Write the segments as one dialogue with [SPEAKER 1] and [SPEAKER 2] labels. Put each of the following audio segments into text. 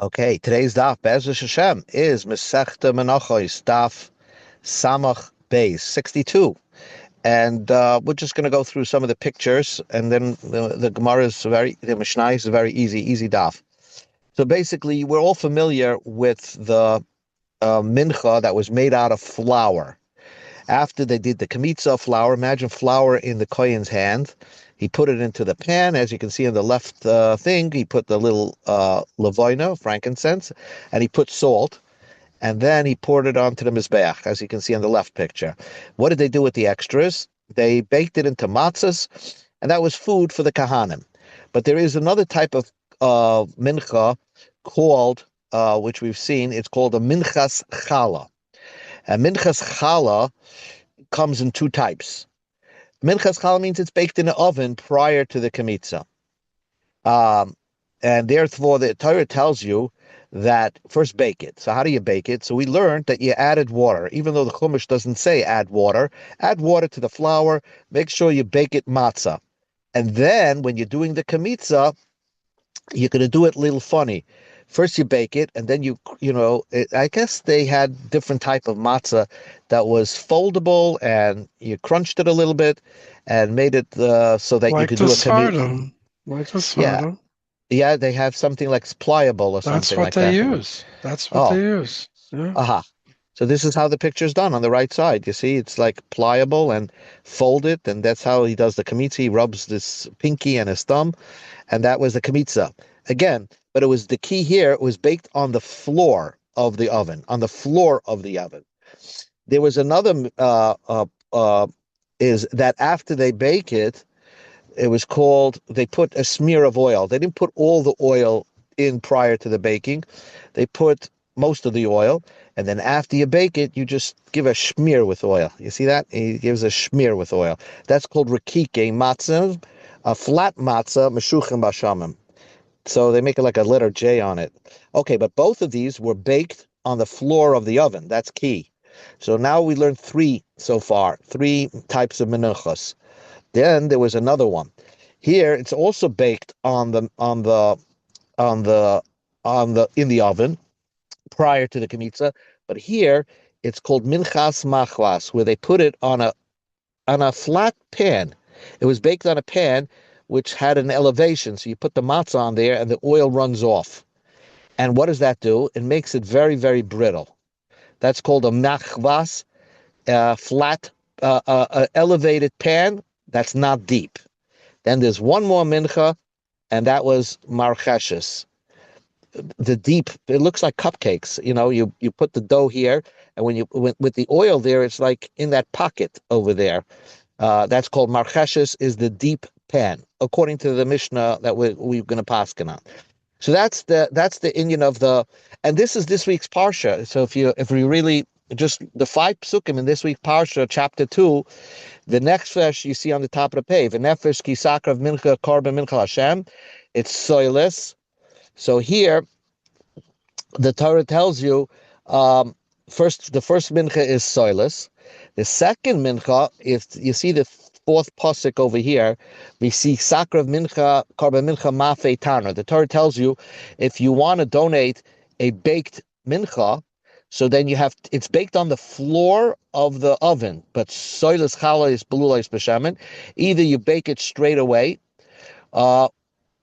[SPEAKER 1] Okay, today's daf, Be'ezus Hashem, is Masechta Menachos Daf Samach Beis 62. And we're just going to go through some of the pictures, and then the Gemara is the Mishnah is very easy daf. So basically, we're all familiar with the mincha that was made out of flour. After they did the kamitza flour, imagine flour in the kohen's hand. He put it into the pan, as you can see on the left thing. He put the little levina, frankincense, and he put salt, and then he poured it onto the mizbeach, as you can see on the left picture. What did they do with the extras? They baked it into matzahs, and that was food for the kahanim. But there is another type of mincha called, which we've seen, it's called a minchas challah. And minchas challah comes in two types. Minchas challah means it's baked in the oven prior to the kamitza. And therefore, the Torah tells you that first bake it. So how do you bake it? So we learned that you added water. Even though the Chumash doesn't say add water to the flour, make sure you bake it matzah. And then when you're doing the kamitza, you're going to do it a little funny. First you bake it, and then I guess they had different type of matzah that was foldable, and you crunched it a little bit and made it so that you
[SPEAKER 2] Like
[SPEAKER 1] could
[SPEAKER 2] the
[SPEAKER 1] do a kamitza.
[SPEAKER 2] Sfardim. Like the
[SPEAKER 1] Yeah,
[SPEAKER 2] Sfardim.
[SPEAKER 1] yeah, they have something like pliable or
[SPEAKER 2] That's
[SPEAKER 1] something
[SPEAKER 2] what
[SPEAKER 1] like
[SPEAKER 2] they
[SPEAKER 1] that.
[SPEAKER 2] use. That's what they
[SPEAKER 1] Oh,
[SPEAKER 2] use. Yeah.
[SPEAKER 1] aha. So this is how the picture's done on the right side. You see, it's like pliable and folded, and that's how he does the kamitza. He rubs this pinky and his thumb, and that was the kamitza. Again, but it was the key here. It was baked on the floor of the oven, There was another is that after they bake it, it was called, they put a smear of oil. They didn't put all the oil in prior to the baking. They put most of the oil, and then after you bake it, you just give a smear with oil. You see that? He gives a smear with oil. That's called rakike matzah, a flat matzah, meshuchim bashamim. So they make it like a letter J on it. Okay, but both of these were baked on the floor of the oven. That's key. So now we learned three so far, three types of menuchas. Then there was another one. Here it's also baked in the oven prior to the kamitza, but here it's called minchas machlas, where they put it on a flat pan. It was baked on a pan which had an elevation, so you put the matzah on there and the oil runs off. And what does that do? It makes it very, very brittle. That's called a machvas, flat, elevated pan that's not deep. Then there's one more mincha, and that was marcheshes. The deep, it looks like cupcakes. You put the dough here, and with the oil there, it's like in that pocket over there. That's called marcheshes, is the deep pan, according to the Mishnah that we're going to paskin on. So that's the Indian of the, and this is this week's parsha. So if we really just the 5 psukim in this week's parsha, chapter 2, the next verse you see on the top of the page, v'nefesh ki sakrav mincha korban mincha Hashem, it's soilus. So here, the Torah tells you, the first mincha is soilus. The second mincha, if you see the fourth pasuk over here, we see sakrav mincha korban mincha mafei taner. The Torah tells you, if you want to donate a baked mincha, so then it's baked on the floor of the oven, but soilus challah is belulos b'shemen. Either you bake it straight away, or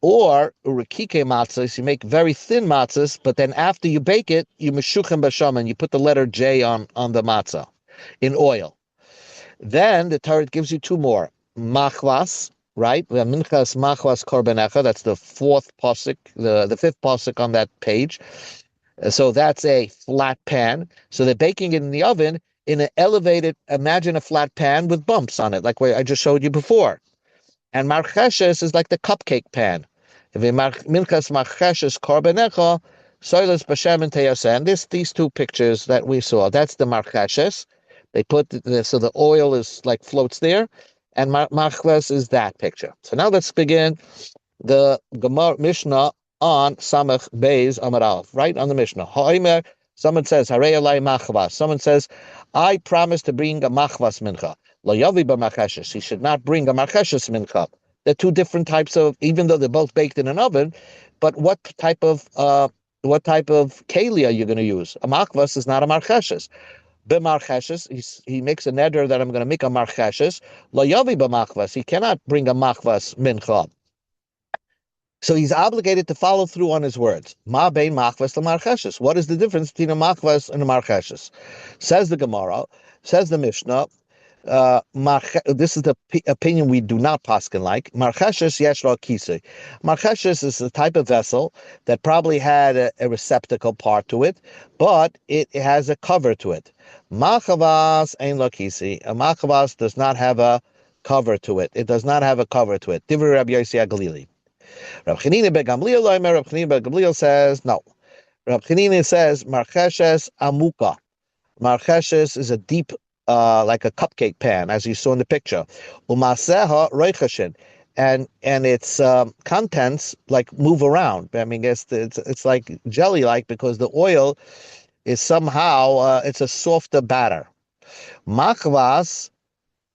[SPEAKER 1] urikike matzahs, you make very thin matzahs, but then after you bake it, you meshuchem b'shemen, you put the letter J on the matzah in oil. Then the Torah gives you 2 more. Machvas, right? Minchas machvas korbanecha, that's the 4th pasuk, the 5th pasuk on that page. So that's a flat pan. So they're baking it in the oven in an elevated, imagine a flat pan with bumps on it, like what I just showed you before. And marcheshes is like the cupcake pan. If minchas marcheshes korbanecha, soilus b'shem and teyasen. These 2 pictures that we saw, that's the marcheshes. They put so the oil is like floats there, and machves is that picture. So now let's begin the Gemara Mishnah on Samach Beis Amar Aleph, right on the Mishnah. Ha'omer, someone says, Harei alai machvas. Someone says, I promise to bring a machvas mincha. Lo yavi b'marcheshes. He should not bring a marcheshes mincha. They're 2 different types of, even though they're both baked in an oven, but what type of keli are you going to use? A machvas is not a marcheshes. B'marcheshes, he makes a neder that I'm going to make a marcheshes. Lo yavi b'machvas, he cannot bring a machvas mincha. So he's obligated to follow through on his words. Ma bein machvas to marcheshes. What is the difference between a machvas and a marcheshes? Says the Gemara, says the Mishnah. This is the opinion we do not paskin like. Marcheshes yesh lo kisei. Marcheshes is a type of vessel that probably had a receptacle part to it, but it has a cover to it. Machavas ein lo kisei. A machavas does not have a cover to it. It does not have a cover to it. Divrei Rabbi Yossi HaGalili. Rab Chanina ben Gamliel loimer. Rab Chanina ben Gamliel says no. Rab Chanina says marcheshes amuka. Marcheshes is a deep, like a cupcake pan, as you saw in the picture. Umaseha roichashin, and its contents like move around. I mean, it's like jelly-like because the oil is somehow it's a softer batter. Machvas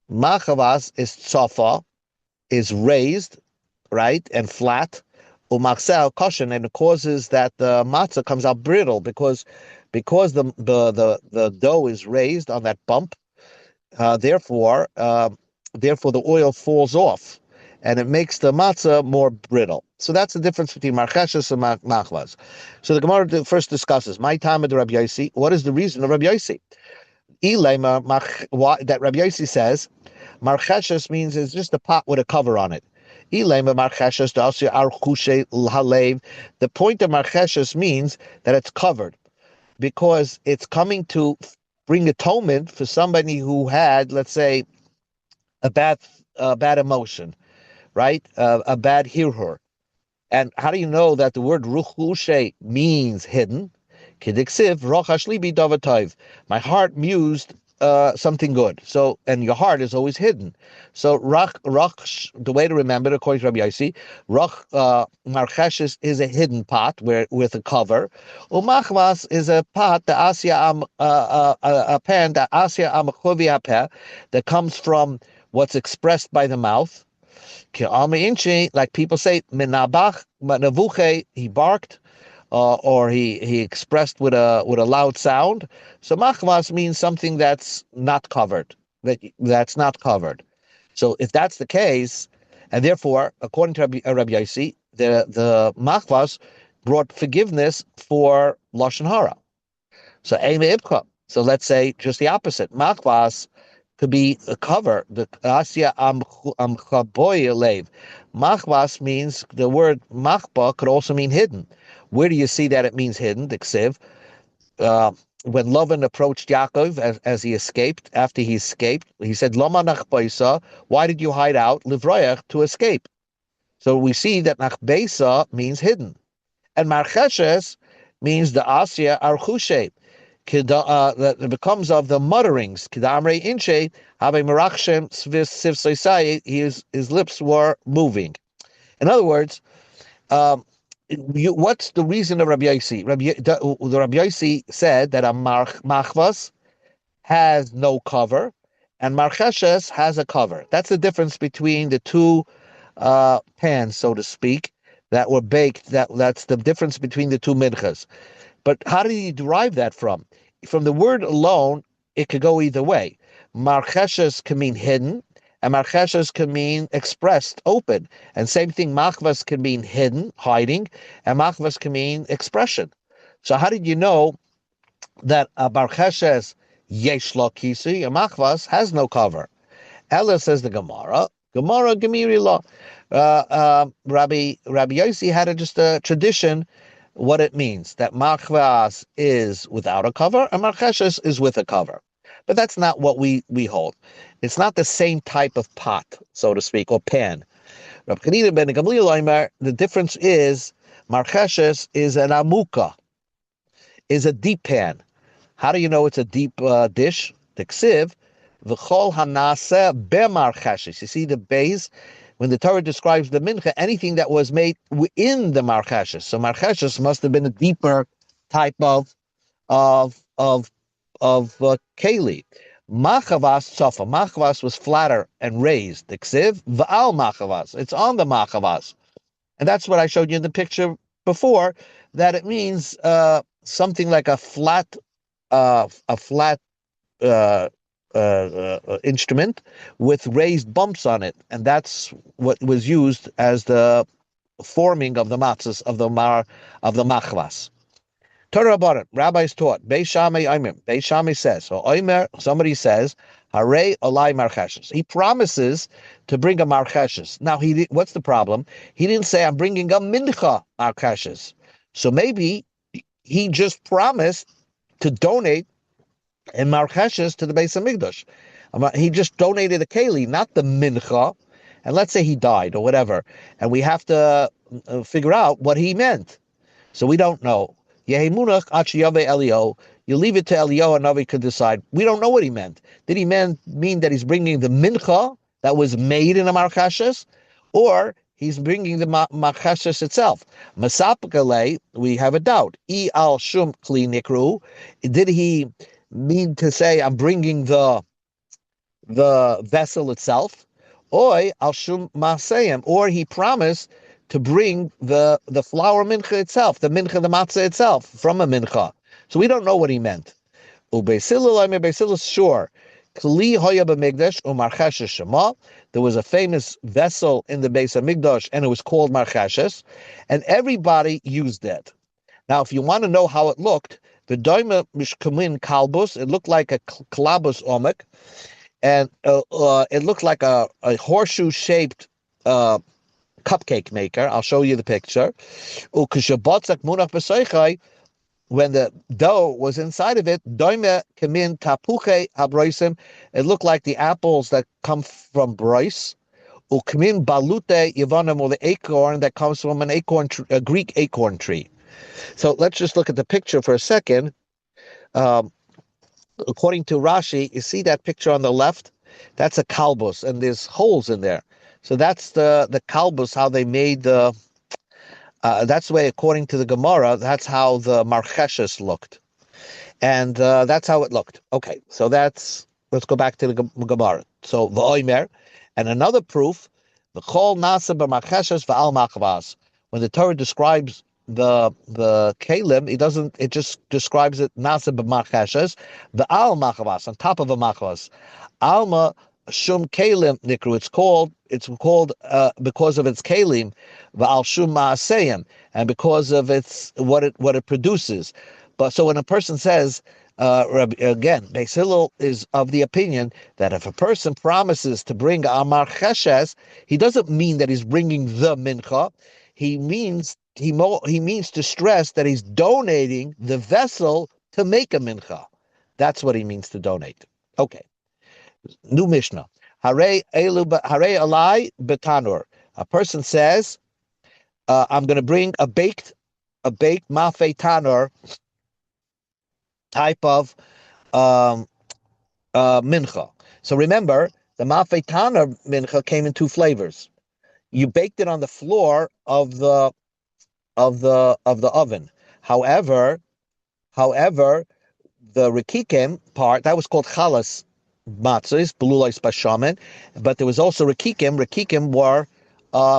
[SPEAKER 1] is tzofa, is raised, right, and flat. Umaksel koshin, and it causes that the matzah comes out brittle because the dough is raised on that bump. Therefore the oil falls off, and it makes the matzah more brittle. So that's the difference between marcheshes and machvas. So the Gemara first discusses my time with Rabbi Yossi. What is the reason of Rabbi Yossi? That Rabbi Yossi says marcheshes means it's just a pot with a cover on it. The point of marcheshes means that it's covered, because it's coming to bring atonement for somebody who had, let's say, a bad emotion, right? A bad hirhur. And how do you know that the word ruchushe means hidden? Kidiksiv rochash libi davatov. My heart mused something good. So, and your heart is always hidden. So, the way to remember it, according to Rabbi Yossi, marcheshes is a hidden pot with a cover. Umachvas is a pot, the asya a pan, the asya amachovi hapeh, that comes from what's expressed by the mouth. Like people say, menabach, navuche, he barked. Or he expressed with a loud sound. So machvas means something that's not covered, that's not covered. So if that's the case, and therefore, according to Rabbi Yossi, the machvas brought forgiveness for lashon hara. So eime ibcha. So let's say just the opposite. Machvas could be a cover. The asya amchaboy lev. Machvas means, the word machba could also mean hidden. Where do you see that it means hidden? The ksiv. When Lavan approached Yaakov as he escaped, after he escaped, he said, Lama nachbeisa, why did you hide out? Livroyach, to escape. So we see that nachbeisa means hidden. And marcheshes means the asya archushe. That it becomes of the mutterings. Kidamre inche, have a marachshem siv soisai, his lips were moving. In other words, what's the reason of Rabbi Yossi? The Rabbi Yossi said that a machvas has no cover, and marcheshes has a cover. That's the difference between the two pans, so to speak, that were baked. That's the difference between the two minchas. But how did he derive that from? From the word alone, it could go either way. Marcheshes can mean hidden, and marcheshes can mean expressed, open. And same thing, machvas can mean hidden, hiding, and machvas can mean expression. So how did you know that a marcheshes yesh lo kisi, a machvas has no cover? Ella, says the Gemara gemiri lo. Rabbi Yossi had just a tradition, what it means, that machvas is without a cover and marcheshes is with a cover. But that's not what we hold. It's not the same type of pot, so to speak, or pan. Rabbi Chanina ben Gamliel, the difference is marcheshes is an amuka, is a deep pan. How do you know it's a deep dish? The ksiv, v'chol hanase bemarcheshes. You see the base, when the Torah describes the mincha, anything that was made within the marcheshes. So marcheshes must have been a deeper type of keli. Machavas tzofa. Machavas was flatter and raised. The ksiv v'al machavas. It's on the machavas, and that's what I showed you in the picture before that it means something like a flat uh, instrument with raised bumps on it, and that's what was used as the forming of the matzahs of the machvas. Torah Rabbanan, rabbis taught. Beis Shammai Omer. Beis Shammai says, so Omer, somebody says, Harei Olai Marcheshes. He promises to bring a Marcheshes. Now, what's the problem? He didn't say, I'm bringing a Mincha Marcheshes. So maybe he just promised to donate a Marcheshes to the Beis Hamikdash. He just donated a Keli, not the Mincha. And let's say he died or whatever. And we have to figure out what he meant. So we don't know. You leave it to Eliyahu, and Navi could decide. We don't know what he meant. Did he mean that he's bringing the mincha that was made in a marchashes, or he's bringing the marchashes itself? Masapakale, we have a doubt. I al shum kli nikru. Did he mean to say I'm bringing the vessel itself? Oi al shum masayim, or he promised to bring the flour mincha itself, the matzah itself, from a mincha. So we don't know what he meant. Ubesilil, sure. Kli hoya b'migdash u'marchashes shema. There was a famous vessel in the Beis Hamikdash, and it was called marchashes, and everybody used it. Now, if you want to know how it looked, the doima mishkamin kalbus, it looked like a kalabus omek, and it looked like a horseshoe-shaped cupcake maker. I'll show you the picture. When the dough was inside of it, it looked like the apples that come from Bryce. Or the acorn that comes from a Greek acorn tree. So let's just look at the picture for a second. According to Rashi, you see that picture on the left? That's a kalbus, and there's holes in there. So that's the kalbus, how they made the. That's the way, according to the Gemara, that's how the marcheshes looked, and that's how it looked. Okay, so let's go back to the Gemara. So v'oimer, and another proof, the chol nasa b'marcheshes v'al machvas. When the Torah describes the kalim, it just describes it nasa b'marcheshes v'al machvas, on top of a machvas. Alma shum kalim nikru. It's called because of its kalim, v'al shum ma'aseyim, and because of its what it produces. But so when a person says, again, Beis Hillel is of the opinion that if a person promises to bring a marcheshes, he doesn't mean that he's bringing the mincha. He means to stress that he's donating the vessel to make a mincha. That's what he means to donate. Okay. New Mishnah. Hare alai betanur. A person says, I'm going to bring a baked mafe tanur type of mincha. So remember, the mafe tanur mincha came in two flavors. You baked it on the floor of the oven. However, the rikikim part, that was called chalas matzahs, belulais bashaman, but there was also rikikim. Rikikim were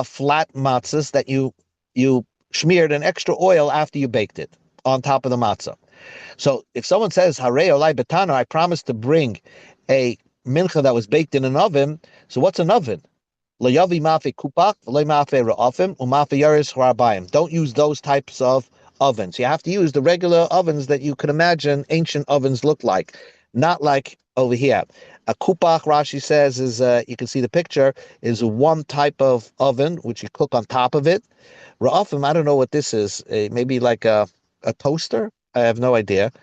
[SPEAKER 1] flat matzahs that you smeared an extra oil after you baked it on top of the matzah. So if someone says harei olai betana, I promise to bring a mincha that was baked in an oven. So what's an oven? Don't use those types of ovens. You have to use the regular ovens that you could imagine ancient ovens look like, not like over here. A kupach, Rashi says, is you can see the picture, is one type of oven which you cook on top of it. Ra'afim, I don't know what this is. Maybe like a toaster. I have no idea.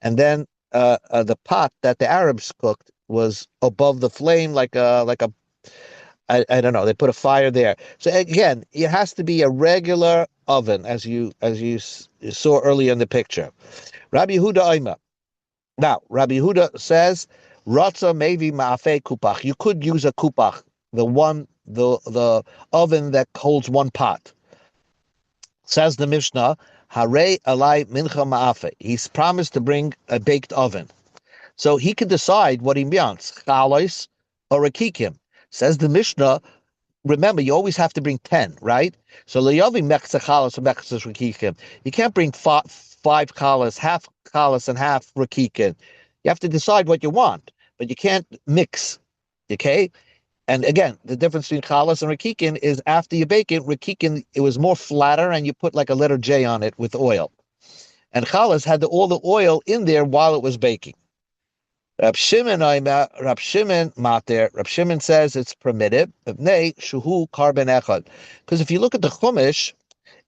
[SPEAKER 1] And then the pot that the Arabs cooked was above the flame, like a I don't know. They put a fire there. So again, it has to be a regular oven, as you saw earlier in the picture. Rabbi Yehuda Oima. Now, Rabbi Yehuda says, "Ratza maybe ma'afe kupach." You could use a kupach, the oven that holds one pot. Says the Mishnah, "Harei alai mincha ma'afe." He's promised to bring a baked oven, so he can decide what he wants, chalos or a kikim. Says the Mishnah, remember, you always have to bring 10, right? So le'yavim mechza chalas or mechza rakikim. You can't bring five chalas, half chalas, and half rakikim. You have to decide what you want, but you can't mix. Okay? And again, the difference between chalas and rakikin is after you bake it, rakikin, it was more flatter and you put like a letter J on it with oil. And chalas had all the oil in there while it was baking. Rab Shimon mater. Rab Shimon says it's permitted. Nay, shuhu carbon echad. Because if you look at the Chumash,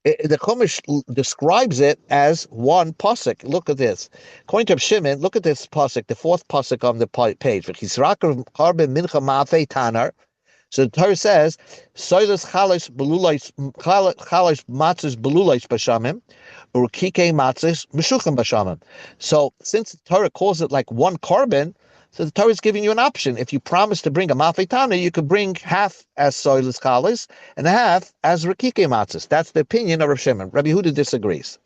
[SPEAKER 1] the Chumash describes it as one pasuk. Look at this. According to Rab Shimon, look at this pasuk, the fourth pasuk on the page. Carbon mincha mafe tanar. So the Torah says, "Soilas chalish matzos belulais bashamim, or kike matzos meshuchim bashamim." So since the Torah calls it like one carbon, so the Torah is giving you an option. If you promise to bring a mafetana, you could bring half as soilas chalish and half as rikike matzos. That's the opinion of Rav Shimon. Rabbi Yehuda disagrees.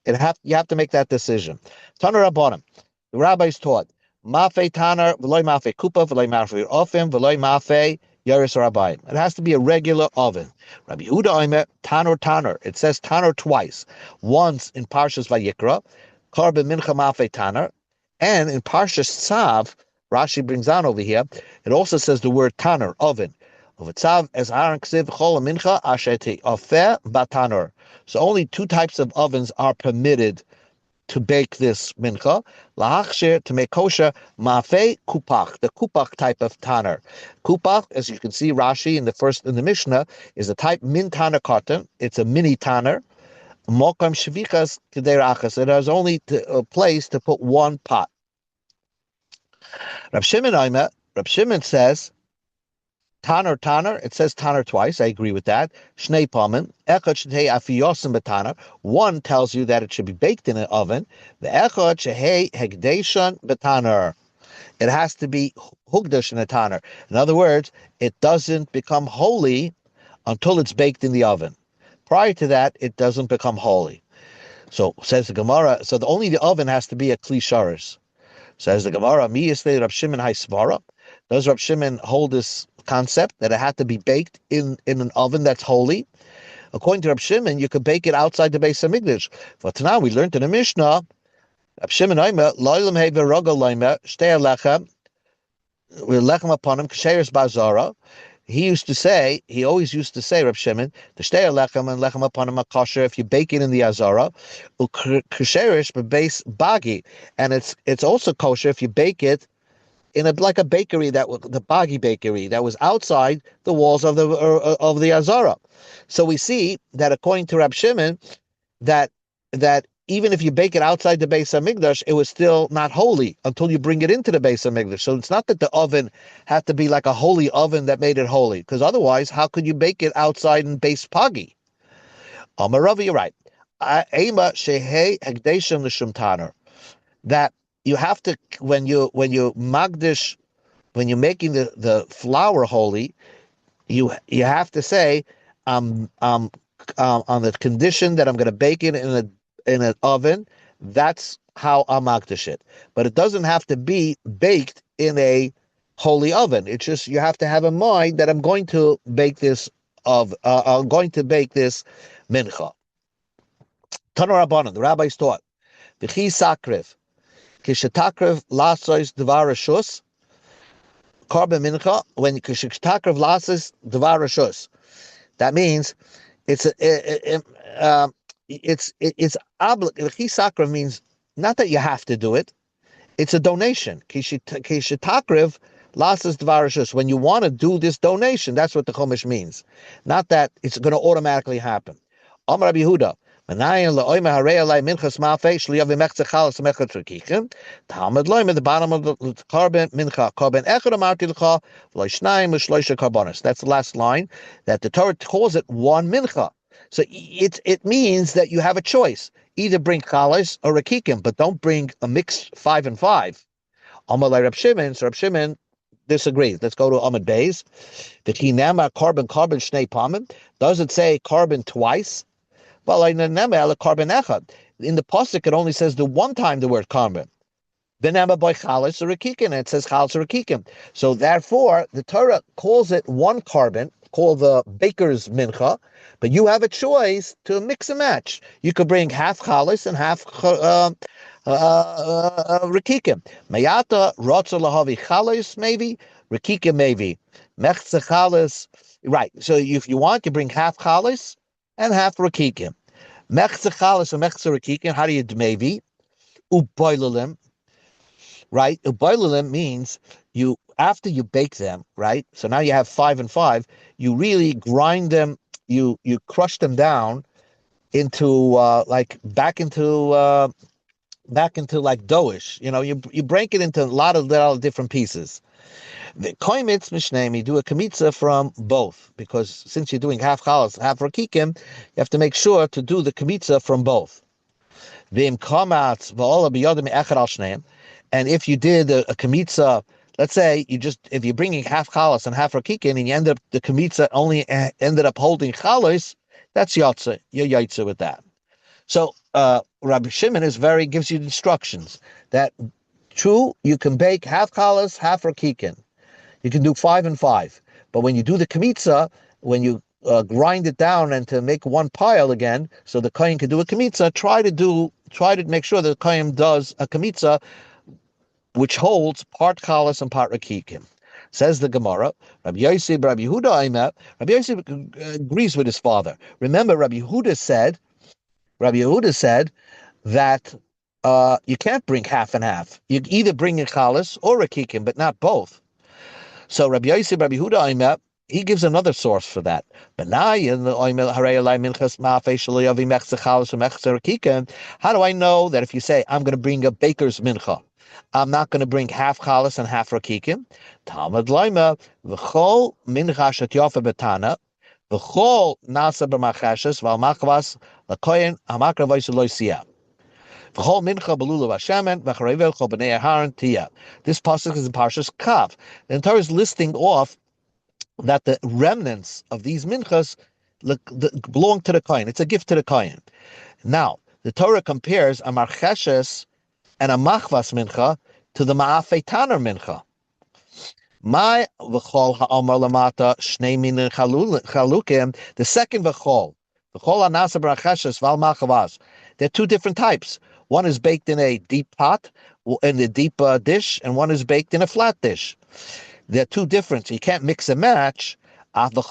[SPEAKER 1] You have to make that decision. Taner Rabbanim, the rabbis taught mafe taner v'loy mafe kupa v'loy mafe ofim v'loy mafe Yaris Rabbayim. It has to be a regular oven. Rabbi Yehuda Omer, Tanor. It says Tanor twice. Once in Parshas Vayikra, Karben Mincha Mafe Tanor, and in Parshas Tzav, Rashi brings on over here, it also says the word Tanor, oven. Tzav as Aaron Ksiv Chol Mincha Asheti Ofer Batanor. So only two types of ovens are permitted to bake this mincha, lahachshir, to make kosher, mafe kupach, the kupach type of tanner. Kupach, as you can see, Rashi in the Mishnah, is a type min tanner cotton. It's a mini tanner. Mokam shvichas kederachas. It has only a place to put one pot. Rab Shimon says, Tanner, it says Tanner twice. I agree with that. Shnei pamen. Echad shehei afiyosim b'tanner. One tells you that it should be baked in an oven. The echad shehei hegdeshan b'tanner. It has to be hugdash in a tanner. In other words, it doesn't become holy until it's baked in the oven. Prior to that, it doesn't become holy. So says the Gemara. So only the oven has to be a kli sharis. Says the Gemara. Mi yisvei Rab Shimon haisvara. Does Rab Shimon hold this concept that it had to be baked in an oven that's holy? According to Rab Shimon, you could bake it outside the Beis Hamikdash. But now we learned in the Mishnah, Rab Shimon Omer, loylam hei v'rogel loymer, shtei lechem, with lechem upon him, ksheres bazara. He always used to say, Rab Shimon, the shtei lechem and lechem upon him a kosher if you bake it in the azara, ksheres b'beis bagi, and it's also kosher if you bake it in like a bakery the Bagi bakery that was outside the walls of the Azara. So we see that according to Rab Shimon, that even if you bake it outside the Beis Hamikdash, it was still not holy until you bring it into the Beis Hamikdash. So it's not that the oven had to be like a holy oven that made it holy, because otherwise, how could you bake it outside in Beis Pagi? Amar Rav, you're right. Ema shehei hegdeshem l'shum taner. That you have to, when you magdish, when you're making the flour holy, you have to say, on the condition that I'm going to bake it in an oven, that's how I'll magdish it. But it doesn't have to be baked in a holy oven. It's just you have to have in mind that I'm going to bake this mincha. Tanu Rabbanan, the rabbis taught, v'chi sakriv. Kishatakrev lasos devar rashus, carbon mincha. When kishatakrev lasos devar rashus, that means it's Chisakrev means not that you have to do it; it's a donation. Kishatakrev lasos devar rashus. When you want to do this donation, that's what the Chumash means. Not that it's going to automatically happen. Amar Rabbi Yehuda. Talmud loy at the bottom of the carbon mincha carbon echad amarti l'cha v'loy shnayim u'shloisha karbonos. That's the last line, that the Torah calls it one mincha. So it means that you have a choice: either bring chalas or rakikim, but don't bring a mixed 5 and 5. Amar Rab Shimon. So Rab Shimon disagrees. Let's go to Amud Beis. The kinema carbon shnei pamim. Does it say carbon twice? Well, in the pasuk, it only says the one time the word carbon. Then by chalas or rakikim, it says chalas or rakikim. So therefore, the Torah calls it one carbon, called the baker's mincha, but you have a choice to mix and match. You could bring half chalis and half rekikim. Mayata rotza lahavi chalis maybe, rekikim maybe. Mechze chalis, right? So if you want, you bring half chalis and half rekikim. Mechze chalis and mechze rekikim. How do you maybe? Uboilalim, right? Uboilalim means you after you bake them, right? So now you have 5 and 5. You really grind them. You crush them down into back into like doughish. You break it into a lot of different pieces. The koimitz mishnayim, you do a kamitza from both, because since you're doing half chalas, half rakikim, you have to make sure to do the kamitza from both. V'im kamatz v'ola biyodim echad al shneim, and if you did a kamitza, let's say if you're bringing half chalas and half rakikim, and you end up the kamitza only ended up holding chalas, that's yotze. You're yotze with that. So Rabbi Shimon gives you instructions that true, you can bake half chalas, half rakikin. You can do 5 and 5. But when you do the kamitza, when you grind it down and to make one pile again, so the kohen can do a kamitza, try to make sure that the kohen does a kamitza which holds part chalas and part rakikin. Says the Gemara, Rabbi Yosef, Rabbi Yehuda, Rabbi Yosef agrees with his father. Remember, Rabbi Yehuda said that you can't bring half and half. You either bring a chalas or a kikim, but not both. So Rabbi Yosef, Rabbi Yehuda, he gives another source for that. How do I know that if you say, I'm going to bring a baker's mincha, I'm not going to bring half chalas and half rakikim? Talmud Laima, v'chol mincha shetyofa betana, v'chol nasa b'machashes, v'al l'koyen hamakra v'ysu loisiyah. This pasuk is in Parshas Kav. The Torah is listing off that the remnants of these minchas belong to the kohen. It's a gift to the kohen. Now, the Torah compares a marcheshes and a machvas mincha to the ma'afei taner mincha. My v'chol ha'omar lamata shnei minin chalukim. The second v'chol anasa b'racheshes val machvas. There are two different types. One is baked in a deep pot, in a deep dish, and one is baked in a flat dish. They're two different. You can't mix and match. So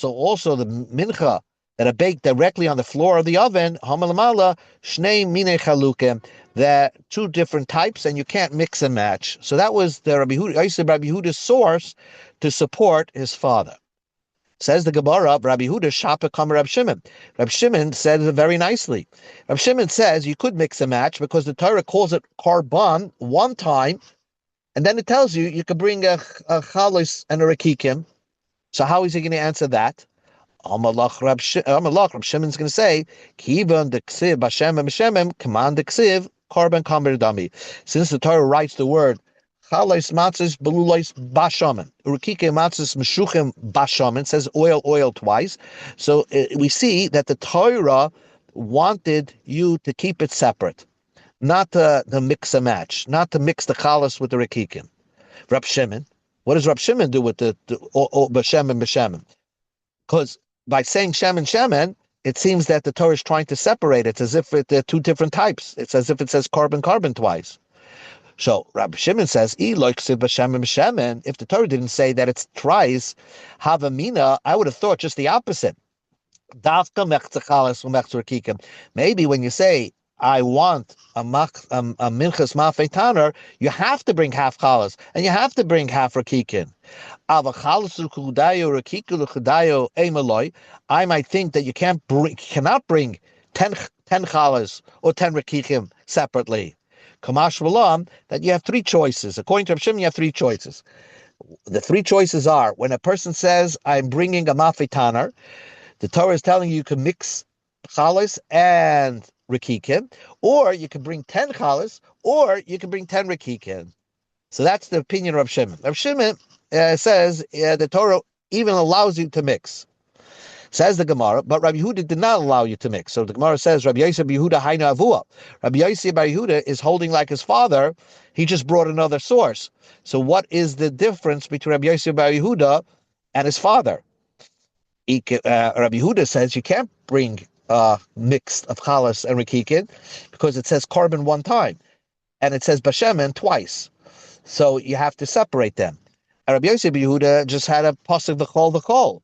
[SPEAKER 1] also the mincha that are baked directly on the floor of the oven, hamalamala shnei mine chalukim. They're two different types, and you can't mix and match. So that was the Rabbi Yehuda's source to support his father. Says the Gemara, Rabbi Yehuda Shapa Kam Rabbi Shimon. Rabbi Shimon said it very nicely. Rabbi Shimon says you could mix and match because the Torah calls it korban one time, and then it tells you could bring a chalos and a rekikim. So how is he going to answer that? Amalach Rabbi Shimon's going to say, Kivan de ksiv b'shem b'shemem command de ksiv korban kamer dami. Since the Torah writes the word Chalais matzos belulois bashaman. Urikike matzos meshuchim bashaman says oil twice. So we see that the Torah wanted you to keep it separate, not to mix and match, not to mix the chalas with the rikikim. Rab Shimon, what does Rab Shimon do with the b'shem and b'shemen? Because by saying shem and shemen, it seems that the Torah is trying to separate it. It's as if they're two different types. It's as if it says carbon twice. So Rabbi Shimon says, if the Torah didn't say that it's tries havamina, I would have thought just the opposite. Maybe when you say I want a minchas ma'afei taner, you have to bring half chalas and you have to bring half rakikin. I might think that you cannot bring 10 chalas or 10 rakikim separately. Kamash Malam, that you have three choices. According to Rav Shimon, you have three choices. The three choices are when a person says, I'm bringing a ma'afei taner, the Torah is telling you can mix chalas and rekikim, or you can bring 10 chalas, or you can bring 10 rekikim. So that's the opinion of Rav Shimon. Rav Shimon says the Torah even allows you to mix. Says the Gemara, but Rabbi Yehuda did not allow you to mix. So the Gemara says, Rabbi Yosef Yehuda Haina Avua. Rabbi Yosef Yehuda is holding like his father. He just brought another source. So what is the difference between Rabbi Yosef Yehuda and his father? Rabbi Yehuda says you can't bring mixed of chalas and rikikin because it says carbon one time and it says bashemen twice. So you have to separate them. And Rabbi Yosef Yehuda just had a pasuk v'chol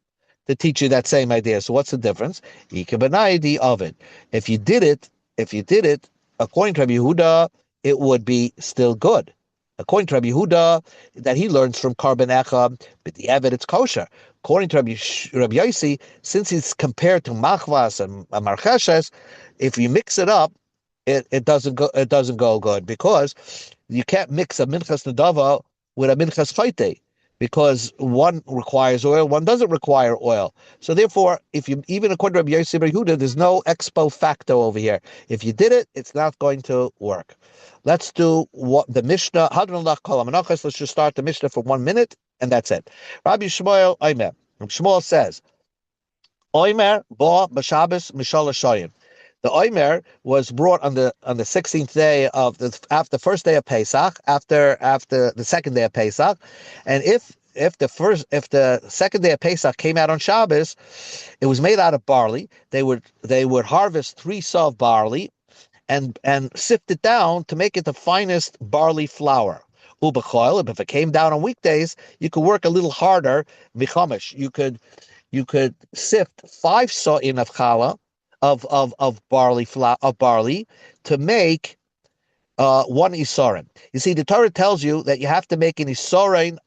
[SPEAKER 1] to teach you that same idea. So what's the difference? Ikebanaydi of it. If you did it, according to Rabbi Yehuda, it would be still good. According to Rabbi Yehuda, that he learns from carbon echa, but the evid it's kosher. According to Rabbi Yossi, since it's compared to machvas and marcheshes, if you mix it up, it doesn't go good because you can't mix a minchas nadava with a minchas chayte because one requires oil, one doesn't require oil. So therefore, if you even according to Rabbi Yossi Bar Yehuda, there's no expo facto over here. If you did it, it's not going to work. Let's do what the Mishnah. Let's just start the Mishnah for 1 minute, and that's it. Rabbi Shmuel Omer. Shmuel says, Omer ba b'Shabbos mishal Shoyim. The Omer was brought on the 16th day of after the first day of Pesach, after the second day of Pesach, and if the second day of Pesach came out on Shabbos, it was made out of barley. They would harvest 3 saw of barley, and sift it down to make it the finest barley flour. Ubechoil, if it came down on weekdays, you could work a little harder. Michamish, you could sift 5 sa'in of challah of barley to make 1 isarin. You see, the Torah tells you that you have to make an isarin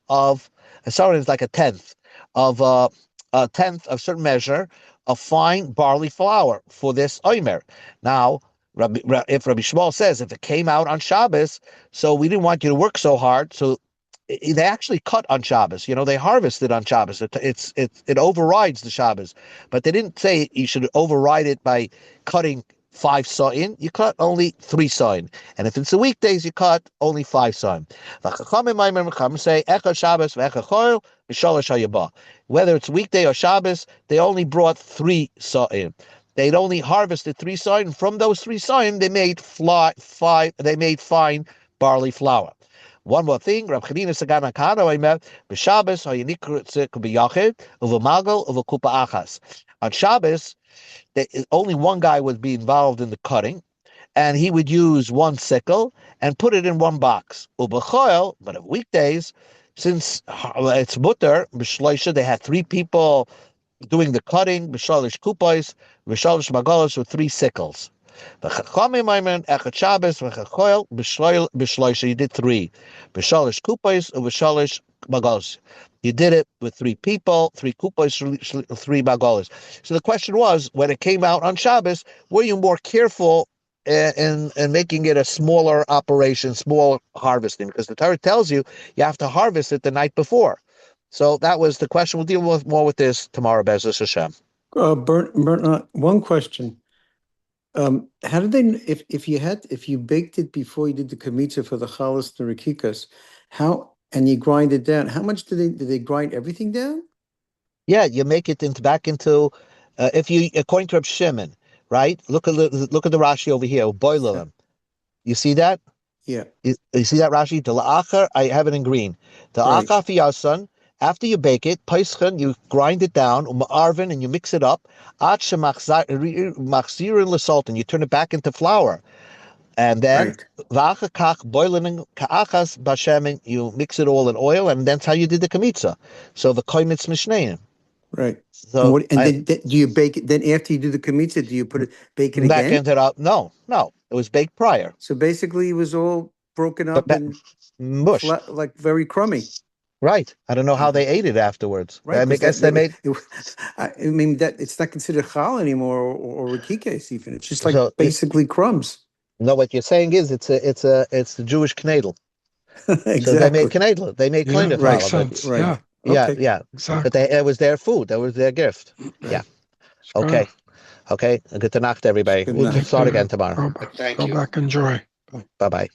[SPEAKER 1] is like a tenth of a certain measure of fine barley flour for this omer. Now, if Rabbi Shmuel says if it came out on Shabbos, so we didn't want you to work so hard, so they actually cut on Shabbos. They harvested on Shabbos. It overrides the Shabbos, but they didn't say you should override it by cutting 5 sa'in. You cut only 3 sa'in, and if it's the weekdays, you cut only 5 sa'in. Say Shabbos whether it's weekday or Shabbos, they only brought 3 sa'in. They'd only harvested 3 sa'in. From those 3 sa'in, they made fine barley flour. One more thing, Rab Chanina Sagana Kahana Omer, b'Shabbos hayinikritzik b'yachid uv'magal uv'kupa achas. On Shabbos, only one guy would be involved in the cutting, and he would use 1 sickle and put it in 1 box. Ubechoil, but of weekdays, since it's mutter b'shloisha, they had 3 people doing the cutting, b'shalish kupais, b'shalish magalos with 3 sickles. You did 3. B'shalish kupos u'b'shalish magolos. You did it with 3 people, 3 kupos, 3 magolos. So the question was, when it came out on Shabbos, were you more careful in making it a smaller operation, small harvesting? Because the Torah tells you have to harvest it the night before. So that was the question. We'll deal more with this tomorrow, Be'ezus Hashem.
[SPEAKER 2] One question. How did they, if you baked it before you did the kamitza for the chalas and the rikikas, and you grind it down, how much did they grind everything down?
[SPEAKER 1] Yeah, you make it back into if you according to Reb Shimon, right? Look at the Rashi over here, boil them. You see that?
[SPEAKER 2] Yeah.
[SPEAKER 1] You see that Rashi? The la'achar, I have it in green. The la'achar fiyasan. After you bake it, paischen, you grind it down, arvin, and you mix it up. At shemachzirin l'salt, and you turn it back into flour. And then v'achakach boiling ka'achas b'shemen, you mix it all in oil, and that's how you did the kamitza. So the koimitz mishneim.
[SPEAKER 2] Right.
[SPEAKER 1] So
[SPEAKER 2] then do you bake it? Then after you do the kamitza, do you bake it
[SPEAKER 1] back
[SPEAKER 2] again?
[SPEAKER 1] into it up? No, it was baked prior.
[SPEAKER 2] So basically, it was all broken up and
[SPEAKER 1] mushed,
[SPEAKER 2] flat, like very crummy.
[SPEAKER 1] Right. I don't know how they ate it afterwards.
[SPEAKER 2] Right.
[SPEAKER 1] I guess they made.
[SPEAKER 2] I mean, that it's not considered chal anymore, or rikikes even. It's just like basically crumbs.
[SPEAKER 1] No, what you're saying is it's the Jewish knedel.
[SPEAKER 2] Exactly.
[SPEAKER 1] So they made knedel. They made kleine
[SPEAKER 2] challah.
[SPEAKER 1] Right.
[SPEAKER 2] Yeah.
[SPEAKER 1] Yeah.
[SPEAKER 2] Exactly.
[SPEAKER 1] But it was their food. That was their gift. Yeah. Okay. Good night, everybody. We'll start again tomorrow.
[SPEAKER 2] Go back, enjoy.
[SPEAKER 1] Bye-bye.